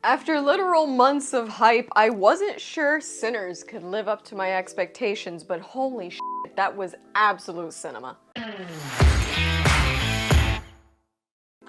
After literal months of hype, I wasn't sure Sinners could live up to my expectations, but holy shit, that was absolute cinema.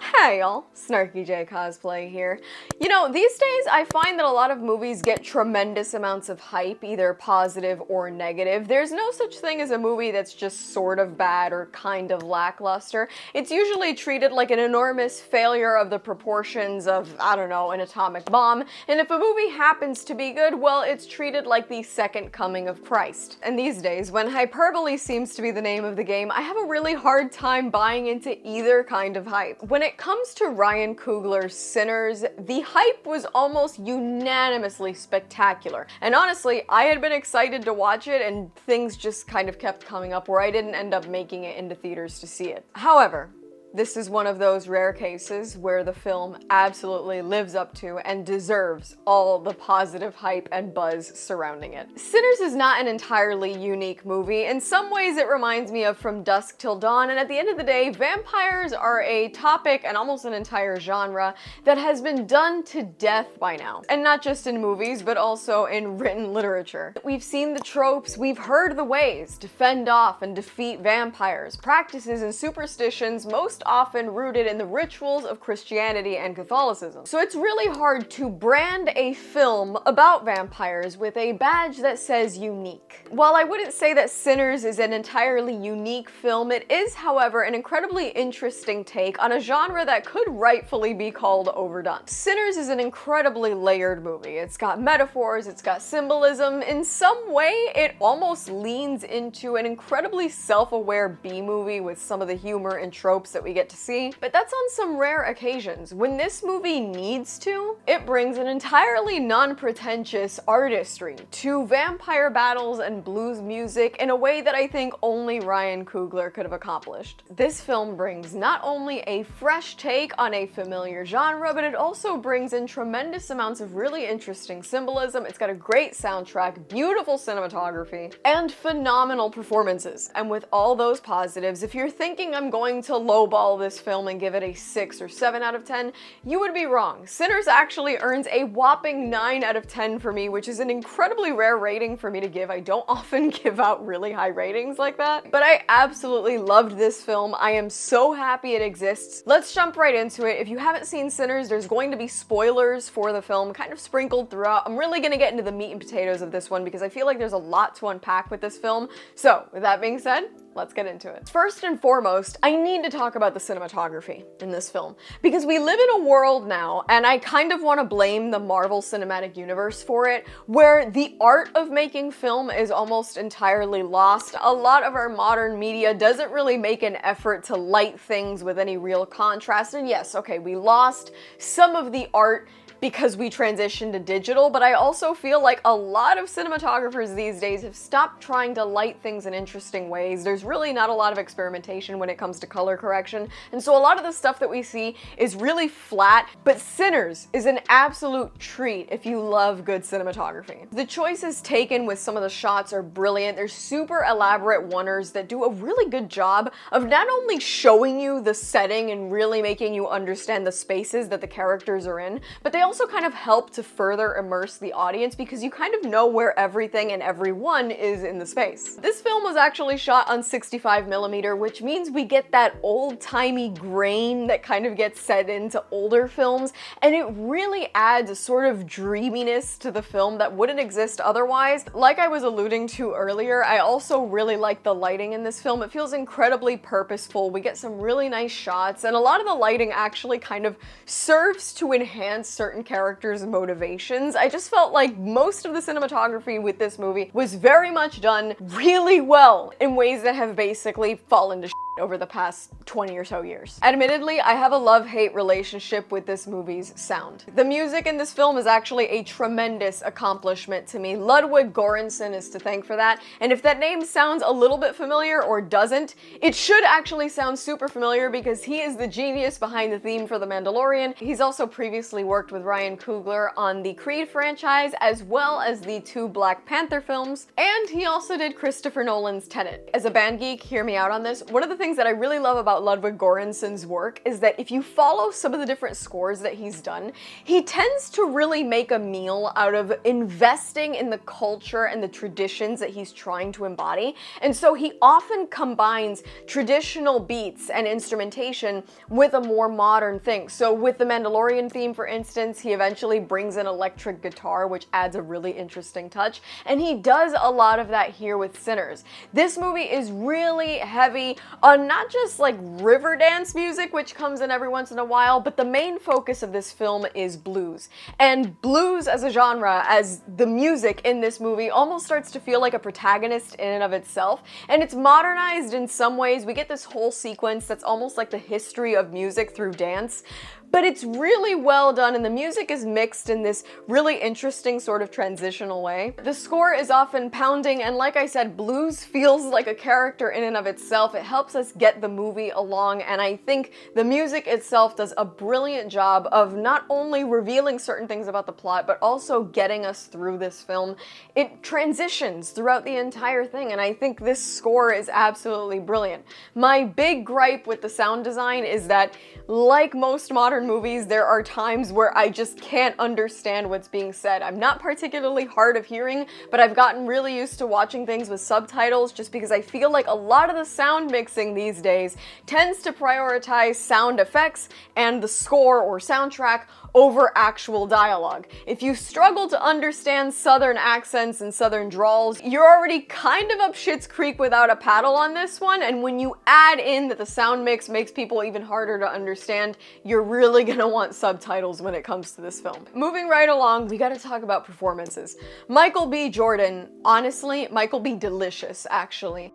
Hi y'all, SnarkyJay cosplay here. You know, these days I find that a lot of movies get tremendous amounts of hype, either positive or negative. There's no such thing as a movie that's just sort of bad or kind of lackluster. It's usually treated like an enormous failure of the proportions of, I don't know, an atomic bomb. And if a movie happens to be good, well, it's treated like the second coming of Christ. And these days, when hyperbole seems to be the name of the game, I have a really hard time buying into either kind of hype. When it comes to Ryan Coogler's Sinners, the hype was almost unanimously spectacular. And honestly, I had been excited to watch it and things just kind of kept coming up where I didn't end up making it into theaters to see it. However, this is one of those rare cases where the film absolutely lives up to and deserves all the positive hype and buzz surrounding it. Sinners is not an entirely unique movie. In some ways it reminds me of From Dusk Till Dawn, and at the end of the day, vampires are a topic and almost an entire genre that has been done to death by now. And not just in movies, but also in written literature. We've seen the tropes, we've heard the ways to fend off and defeat vampires, practices and superstitions most often rooted in the rituals of Christianity and Catholicism. So it's really hard to brand a film about vampires with a badge that says unique. While I wouldn't say that Sinners is an entirely unique film, it is, however, an incredibly interesting take on a genre that could rightfully be called overdone. Sinners is an incredibly layered movie. It's got metaphors, it's got symbolism. In some way, it almost leans into an incredibly self-aware B-movie with some of the humor and tropes that we get to see, but that's on some rare occasions. When this movie needs to, it brings an entirely non-pretentious artistry to vampire battles and blues music in a way that I think only Ryan Coogler could have accomplished. This film brings not only a fresh take on a familiar genre, but it also brings in tremendous amounts of really interesting symbolism. It's got a great soundtrack, beautiful cinematography, and phenomenal performances. And with all those positives, if you're thinking I'm going to lowball this film and give it a 6 or 7 out of 10, you would be wrong. Sinners actually earns a whopping 9 out of 10 for me, which is an incredibly rare rating for me to give. I don't often give out really high ratings like that, but I absolutely loved this film. I am so happy it exists. Let's jump right into it. If you haven't seen Sinners, there's going to be spoilers for the film kind of sprinkled throughout. I'm really gonna get into the meat and potatoes of this one because I feel like there's a lot to unpack with this film. So with that being said, let's get into it. First and foremost, I need to talk about the cinematography in this film because we live in a world now, and I kind of want to blame the Marvel Cinematic Universe for it, where the art of making film is almost entirely lost. A lot of our modern media doesn't really make an effort to light things with any real contrast, and yes, okay, we lost some of the art because we transitioned to digital, but I also feel like a lot of cinematographers these days have stopped trying to light things in interesting ways. There's really not a lot of experimentation when it comes to color correction, and so a lot of the stuff that we see is really flat, but Sinners is an absolute treat if you love good cinematography. The choices taken with some of the shots are brilliant. There's super elaborate oneers that do a really good job of not only showing you the setting and really making you understand the spaces that the characters are in, but they also kind of help to further immerse the audience because you kind of know where everything and everyone is in the space. This film was actually shot on 65mm, which means we get that old-timey grain that kind of gets set into older films, and it really adds a sort of dreaminess to the film that wouldn't exist otherwise. Like I was alluding to earlier, I also really like the lighting in this film. It feels incredibly purposeful. We get some really nice shots, and a lot of the lighting actually kind of serves to enhance certain characters' motivations. I just felt like most of the cinematography with this movie was very much done really well in ways that have basically fallen to shit over the past 20 or so years. Admittedly, I have a love-hate relationship with this movie's sound. The music in this film is actually a tremendous accomplishment to me. Ludwig Göransson is to thank for that, and if that name sounds a little bit familiar or doesn't, it should actually sound super familiar because he is the genius behind the theme for The Mandalorian. He's also previously worked with Ryan Coogler on the Creed franchise as well as the 2 Black Panther films, and he also did Christopher Nolan's Tenet. As a band geek, hear me out on this. One of the things things that I really love about Ludwig Göransson's work is that if you follow some of the different scores that he's done, he tends to really make a meal out of investing in the culture and the traditions that he's trying to embody. And so he often combines traditional beats and instrumentation with a more modern thing. So with the Mandalorian theme, for instance, he eventually brings in electric guitar, which adds a really interesting touch. And he does a lot of that here with Sinners. This movie is really heavy on not just like river dance music, which comes in every once in a while, but the main focus of this film is blues. And blues as a genre, as the music in this movie, almost starts to feel like a protagonist in and of itself. And it's modernized in some ways. We get this whole sequence that's almost like the history of music through dance. But it's really well done, and the music is mixed in this really interesting sort of transitional way. The score is often pounding, and like I said, blues feels like a character in and of itself. It helps us get the movie along, and I think the music itself does a brilliant job of not only revealing certain things about the plot, but also getting us through this film. It transitions throughout the entire thing, and I think this score is absolutely brilliant. My big gripe with the sound design is that, like most modern movies, there are times where I just can't understand what's being said. I'm not particularly hard of hearing, but I've gotten really used to watching things with subtitles just because I feel like a lot of the sound mixing these days tends to prioritize sound effects and the score or soundtrack over actual dialogue. If you struggle to understand southern accents and southern drawls, you're already kind of up Schitt's Creek without a paddle on this one, and when you add in that the sound mix makes people even harder to understand, you're really gonna want subtitles when it comes to this film. Moving right along, we gotta talk about performances. Michael B. Jordan, honestly, Michael B. Delicious, actually.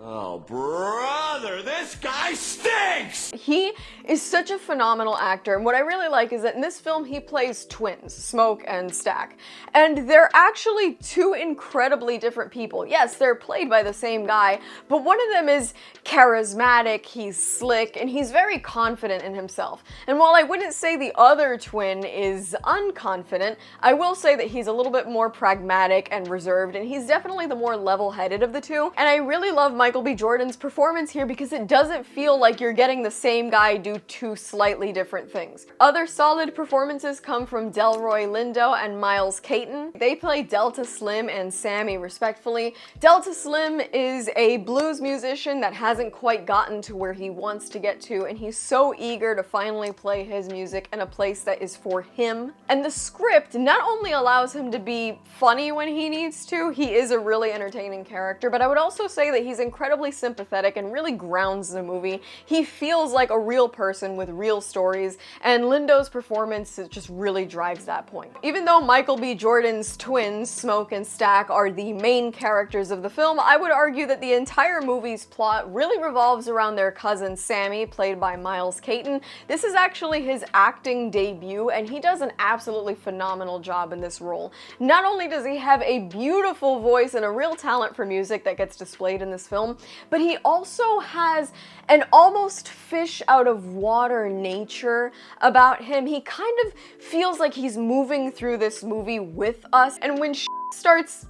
Oh, brother, this guy stinks! He is such a phenomenal actor, and what I really like is that in this film he plays twins, Smoke and Stack. And they're actually two incredibly different people. Yes, they're played by the same guy, but one of them is charismatic, he's slick, and he's very confident in himself. And while I wouldn't say the other twin is unconfident, I will say that he's a little bit more pragmatic and reserved, and he's definitely the more level-headed of the two. And I really love Michael B. Jordan's performance here because it doesn't feel like you're getting the same guy do two slightly different things. Other solid performances come from Delroy Lindo and Miles Caton. They play Delta Slim and Sammy respectfully. Delta Slim is a blues musician that hasn't quite gotten to where he wants to get to, and he's so eager to finally play his music in a place that is for him. And the script not only allows him to be funny when he needs to, he is a really entertaining character, but I would also say that he's incredibly sympathetic and really grounds the movie. He feels like a real person with real stories, and Lindo's performance just really drives that point. Even though Michael B. Jordan's twins, Smoke and Stack, are the main characters of the film, I would argue that the entire movie's plot really revolves around their cousin Sammy, played by Miles Caton. This is actually his acting debut, and he does an absolutely phenomenal job in this role. Not only does he have a beautiful voice and a real talent for music that gets displayed in this film, but he also has an almost fish out of water nature about him. He kind of feels like he's moving through this movie with us, and when starts,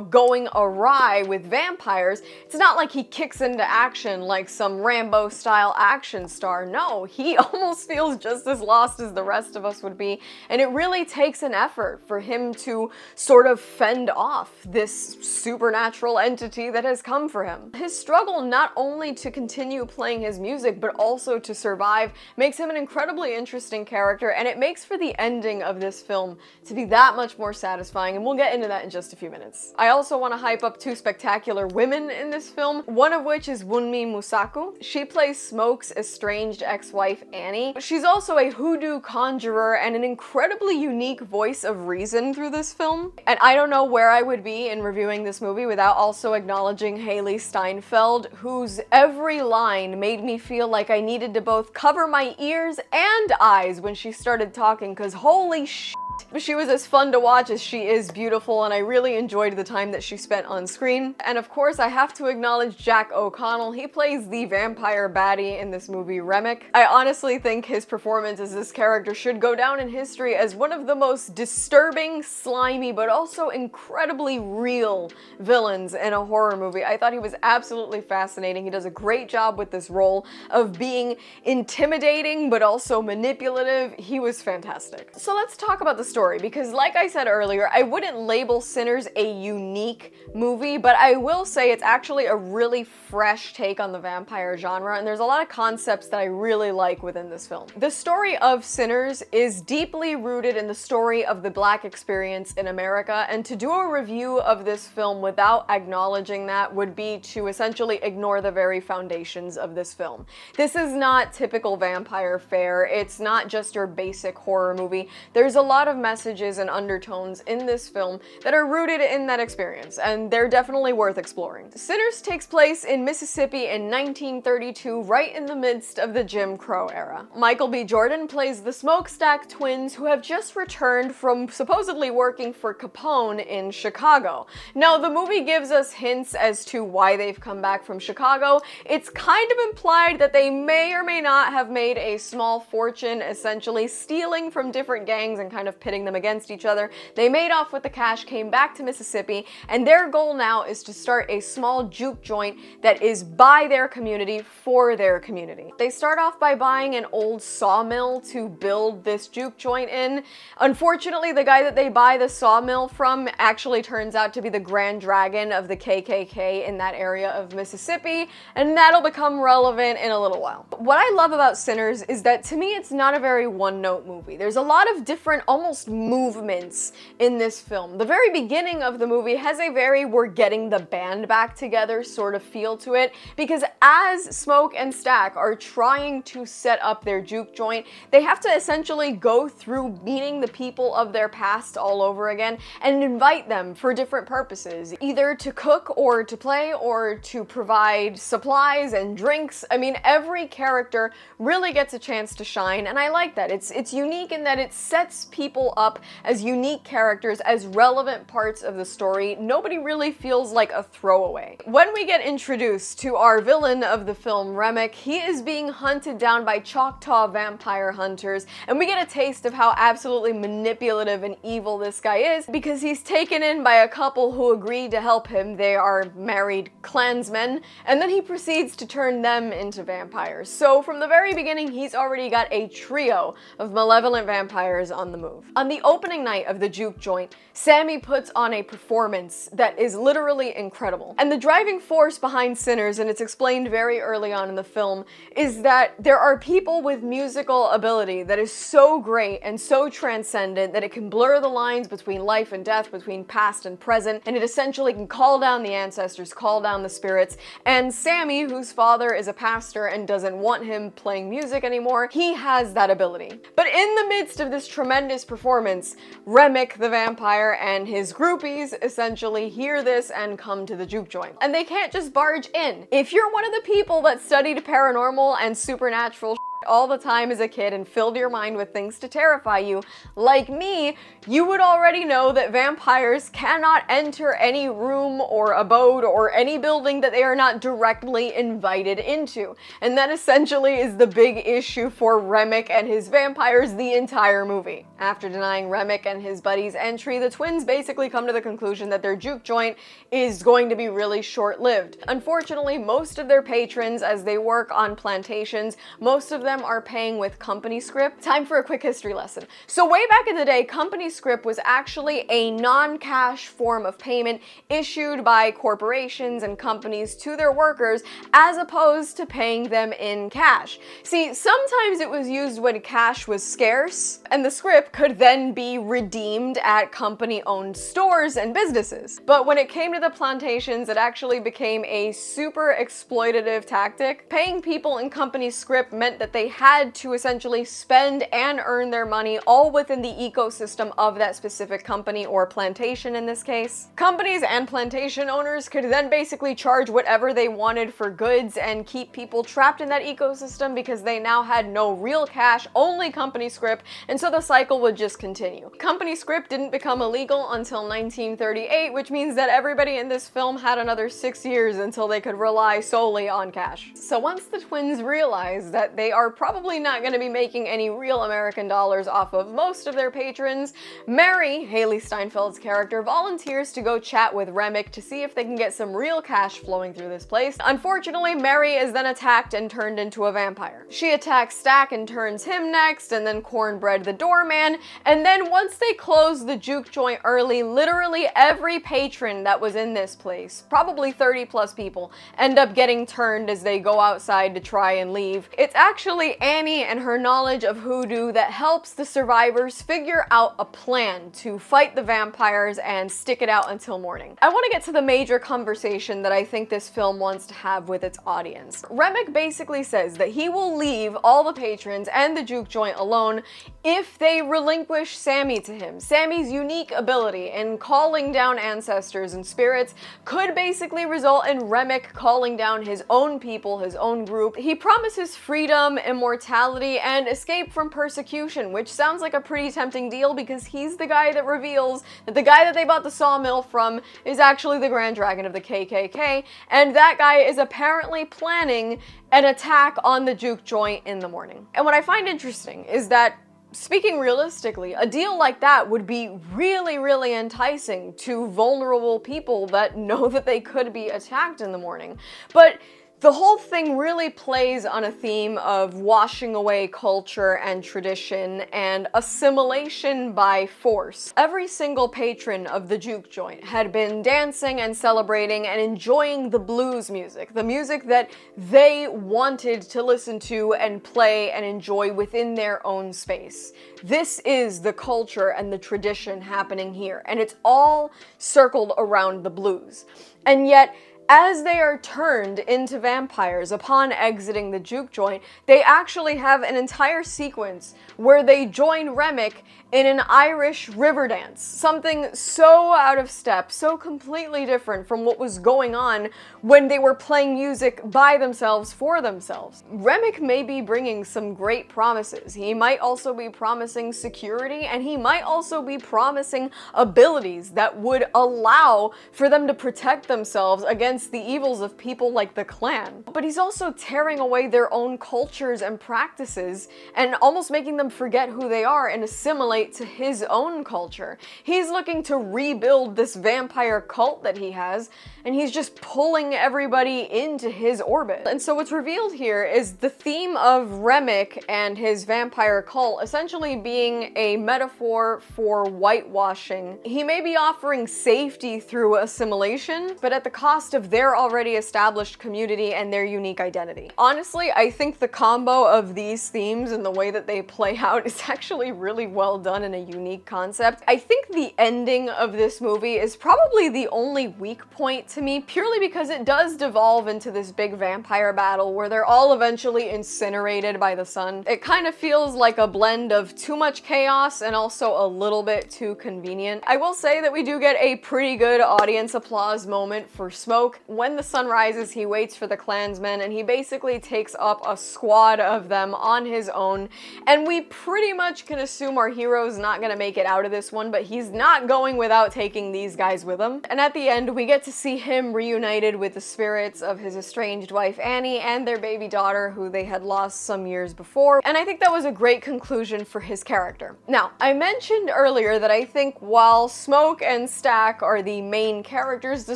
going awry with vampires, it's not like he kicks into action like some Rambo-style action star. No, he almost feels just as lost as the rest of us would be, and it really takes an effort for him to sort of fend off this supernatural entity that has come for him. His struggle not only to continue playing his music, but also to survive, makes him an incredibly interesting character, and it makes for the ending of this film to be that much more satisfying, and we'll get into that in just a few minutes. I also want to hype up two spectacular women in this film, one of which is Wunmi Musaku. She plays Smoke's estranged ex-wife Annie. She's also a hoodoo conjurer and an incredibly unique voice of reason through this film. And I don't know where I would be in reviewing this movie without also acknowledging Haley Steinfeld, whose every line made me feel like I needed to both cover my ears and eyes when she started talking, because holy shit, She was as fun to watch as she is beautiful, and I really enjoyed the time that she spent on screen. And of course, I have to acknowledge Jack O'Connell. He plays the vampire baddie in this movie, Remick. I honestly think his performance as this character should go down in history as one of the most disturbing, slimy, but also incredibly real villains in a horror movie. I thought he was absolutely fascinating. He does a great job with this role of being intimidating, but also manipulative. He was fantastic. So let's talk about the story, because like I said earlier, I wouldn't label Sinners a unique movie, but I will say it's actually a really fresh take on the vampire genre, and there's a lot of concepts that I really like within this film. The story of Sinners is deeply rooted in the story of the Black experience in America, and to do a review of this film without acknowledging that would be to essentially ignore the very foundations of this film. This is not typical vampire fare. It's not just your basic horror movie. There's a lot of messages and undertones in this film that are rooted in that experience, and they're definitely worth exploring. Sinners takes place in Mississippi in 1932, right in the midst of the Jim Crow era. Michael B. Jordan plays the Smokestack twins, who have just returned from supposedly working for Capone in Chicago. Now, the movie gives us hints as to why they've come back from Chicago. It's kind of implied that they may or may not have made a small fortune, essentially stealing from different gangs and kind of pitting them against each other. They made off with the cash, came back to Mississippi, and their goal now is to start a small juke joint that is by their community for their community. They start off by buying an old sawmill to build this juke joint in. Unfortunately, the guy that they buy the sawmill from actually turns out to be the Grand Dragon of the KKK in that area of Mississippi, and that'll become relevant in a little while. What I love about Sinners is that, to me, it's not a very one-note movie. There's a lot of different, almost movements in this film. The very beginning of the movie has a very we're getting the band back together sort of feel to it, because as Smoke and Stack are trying to set up their juke joint, they have to essentially go through meeting the people of their past all over again and invite them for different purposes, either to cook or to play or to provide supplies and drinks. I mean, every character really gets a chance to shine, and I like that. It's unique in that it sets people up as unique characters, as relevant parts of the story. Nobody really feels like a throwaway. When we get introduced to our villain of the film, Remick, he is being hunted down by Choctaw vampire hunters, and we get a taste of how absolutely manipulative and evil this guy is, because he's taken in by a couple who agreed to help him. They are married Klansmen, and then he proceeds to turn them into vampires. So from the very beginning, he's already got a trio of malevolent vampires on the move. On the opening night of the juke joint, Sammy puts on a performance that is literally incredible. And the driving force behind Sinners, and it's explained very early on in the film, is that there are people with musical ability that is so great and so transcendent that it can blur the lines between life and death, between past and present, and it essentially can call down the ancestors, call down the spirits. And Sammy, whose father is a pastor and doesn't want him playing music anymore, he has that ability. But in the midst of this tremendous performance, Remick the vampire and his groupies essentially hear this and come to the juke joint. And they can't just barge in. If you're one of the people that studied paranormal and supernatural all the time as a kid and filled your mind with things to terrify you, like me, you would already know that vampires cannot enter any room or abode or any building that they are not directly invited into. And that essentially is the big issue for Remick and his vampires the entire movie. After denying Remick and his buddies entry, the twins basically come to the conclusion that their juke joint is going to be really short-lived. Unfortunately, most of their patrons, as they work on plantations, most of them are paying with company script. Time for a quick history lesson. So way back in the day, company script was actually a non-cash form of payment issued by corporations and companies to their workers, as opposed to paying them in cash. See, sometimes it was used when cash was scarce, and the script could then be redeemed at company-owned stores and businesses. But when it came to the plantations, it actually became a super exploitative tactic. Paying people in company script meant that they they had to essentially spend and earn their money all within the ecosystem of that specific company or plantation in this case. Companies and plantation owners could then basically charge whatever they wanted for goods and keep people trapped in that ecosystem because they now had no real cash, only company script, and so the cycle would just continue. Company script didn't become illegal until 1938, which means that everybody in this film had another 6 years until they could rely solely on cash. So once the twins realize that they are probably not going to be making any real American dollars off of most of their patrons, Mary, Haley Steinfeld's character, volunteers to go chat with Remick to see if they can get some real cash flowing through this place. Unfortunately, Mary is then attacked and turned into a vampire. She attacks Stack and turns him next, and then Cornbread the doorman, and then once they close the juke joint early, literally every patron that was in this place, probably 30 plus people, end up getting turned as they go outside to try and leave. It's actually Annie and her knowledge of hoodoo that helps the survivors figure out a plan to fight the vampires and stick it out until morning. I want to get to the major conversation that I think this film wants to have with its audience. Remick basically says that he will leave all the patrons and the juke joint alone if they relinquish Sammy to him. Sammy's unique ability in calling down ancestors and spirits could basically result in Remick calling down his own people, his own group. He promises freedom, immortality, and escape from persecution, which sounds like a pretty tempting deal because he's the guy that reveals that the guy that they bought the sawmill from is actually the Grand Dragon of the KKK, and that guy is apparently planning an attack on the juke joint in the morning. And what I find interesting is that, speaking realistically, a deal like that would be really, really enticing to vulnerable people that know that they could be attacked in the morning. But the whole thing really plays on a theme of washing away culture and tradition and assimilation by force. Every single patron of the juke joint had been dancing and celebrating and enjoying the blues music, the music that they wanted to listen to and play and enjoy within their own space. This is the culture and the tradition happening here, and it's all circled around the blues. And yet, as they are turned into vampires upon exiting the juke joint, they actually have an entire sequence where they join Remick in an Irish river dance. Something so out of step, so completely different from what was going on when they were playing music by themselves for themselves. Remick may be bringing some great promises. He might also be promising security, and he might also be promising abilities that would allow for them to protect themselves against the evils of people like the Klan. But he's also tearing away their own cultures and practices and almost making them forget who they are and assimilate to his own culture. He's looking to rebuild this vampire cult that he has, and he's just pulling everybody into his orbit. And so what's revealed here is the theme of Remick and his vampire cult essentially being a metaphor for whitewashing. He may be offering safety through assimilation, but at the cost of their already established community and their unique identity. Honestly, I think the combo of these themes and the way that they play out is actually really well done and a unique concept. I think the ending of this movie is probably the only weak point to me, purely because it does devolve into this big vampire battle where they're all eventually incinerated by the sun. It kind of feels like a blend of too much chaos and also a little bit too convenient. I will say that we do get a pretty good audience applause moment for Smoke. When the sun rises, he waits for the Klansmen, and he basically takes up a squad of them on his own, and we pretty much can assume our hero's not gonna make it out of this one, but he's not going without taking these guys with him. And at the end, we get to see him reunited with the spirits of his estranged wife Annie and their baby daughter, who they had lost some years before, and I think that was a great conclusion for his character. Now, I mentioned earlier that I think while Smoke and Stack are the main characters, the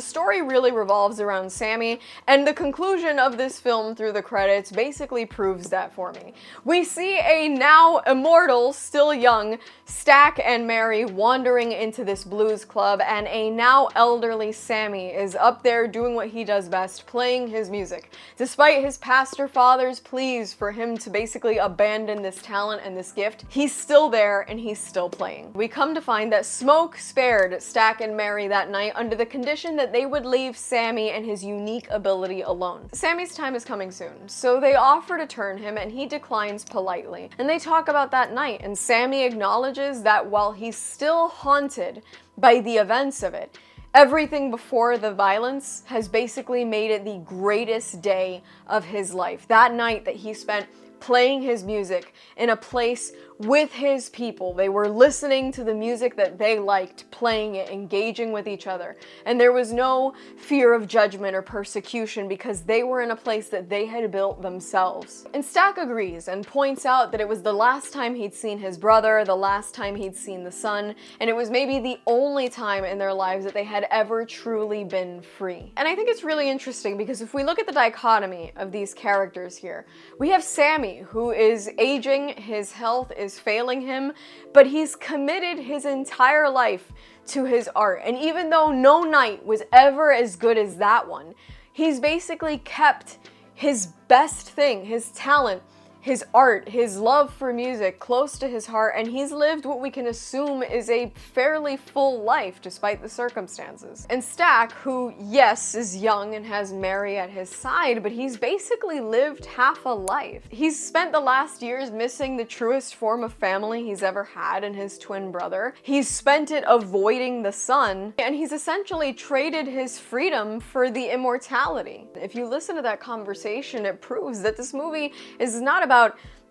story really revolves around Sammy, and the conclusion of this film through the credits basically proves that for me. We see a now immortal, still young, Stack and Mary wandering into this blues club, and a now elderly Sammy is up there doing what he does best, playing his music. Despite his pastor father's pleas for him to basically abandon this talent and this gift, he's still there and he's still playing. We come to find that Smoke spared Stack and Mary that night under the condition that they would leave Sammy Sammy and his unique ability alone. Sammy's time is coming soon, so they offer to turn him and he declines politely. And they talk about that night, and Sammy acknowledges that while he's still haunted by the events of it, everything before the violence has basically made it the greatest day of his life. That night that he spent playing his music in a place with his people. They were listening to the music that they liked, playing it, engaging with each other. And there was no fear of judgment or persecution because they were in a place that they had built themselves. And Stack agrees and points out that it was the last time he'd seen his brother, the last time he'd seen the son, and it was maybe the only time in their lives that they had ever truly been free. And I think it's really interesting because if we look at the dichotomy of these characters here, we have Sammy, who is aging, his health is failing him, but he's committed his entire life to his art. And even though no night was ever as good as that one, he's basically kept his best thing, his talent, his art, his love for music close to his heart, and he's lived what we can assume is a fairly full life despite the circumstances. And Stack, who, yes, is young and has Mary at his side, but he's basically lived half a life. He's spent the last years missing the truest form of family he's ever had in his twin brother. He's spent it avoiding the sun, and he's essentially traded his freedom for the immortality. If you listen to that conversation, it proves that this movie is not about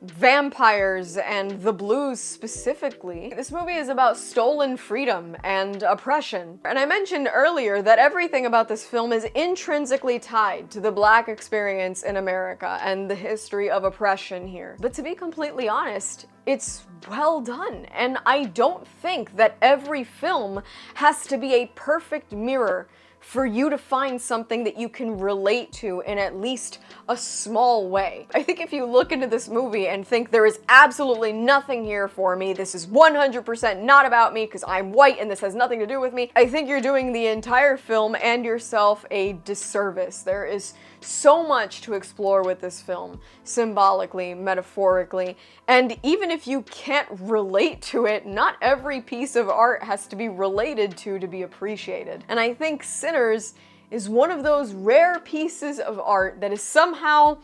vampires and the blues specifically. This movie is about stolen freedom and oppression. And I mentioned earlier that everything about this film is intrinsically tied to the Black experience in America and the history of oppression here. But to be completely honest, it's well done. And I don't think that every film has to be a perfect mirror for you to find something that you can relate to in at least a small way. I think if you look into this movie and think there is absolutely nothing here for me, this is 100% not about me because I'm white and this has nothing to do with me, I think you're doing the entire film and yourself a disservice. There is so much to explore with this film, symbolically, metaphorically, and even if you can't relate to it, not every piece of art has to be related to be appreciated. And I think Sinners is one of those rare pieces of art that is somehow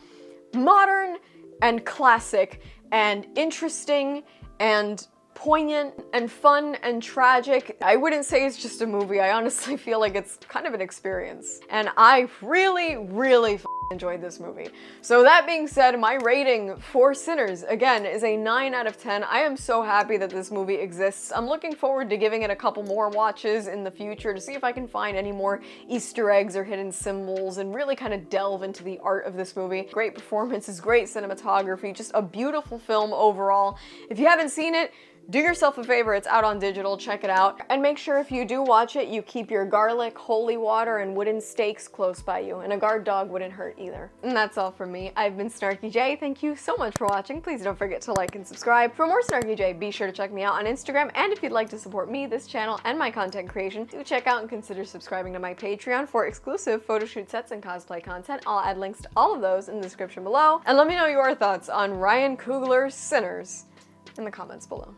modern and classic and interesting and poignant and fun and tragic. I wouldn't say it's just a movie. I honestly feel like it's kind of an experience. And I really enjoyed this movie. So that being said, my rating for Sinners, again, is a 9 out of 10. I am so happy that this movie exists. I'm looking forward to giving it a couple more watches in the future to see if I can find any more Easter eggs or hidden symbols and really kind of delve into the art of this movie. Great performances, great cinematography, just a beautiful film overall. If you haven't seen it, do yourself a favor, it's out on digital, check it out. And make sure if you do watch it, you keep your garlic, holy water, and wooden stakes close by you, and a guard dog wouldn't hurt either. And that's all from me. I've been SnarkyJay. Thank you so much for watching. Please don't forget to like and subscribe. For more SnarkyJay, be sure to check me out on Instagram, and if you'd like to support me, this channel, and my content creation, do check out and consider subscribing to my Patreon for exclusive photo shoot sets and cosplay content. I'll add links to all of those in the description below. And let me know your thoughts on Ryan Coogler's Sinners in the comments below.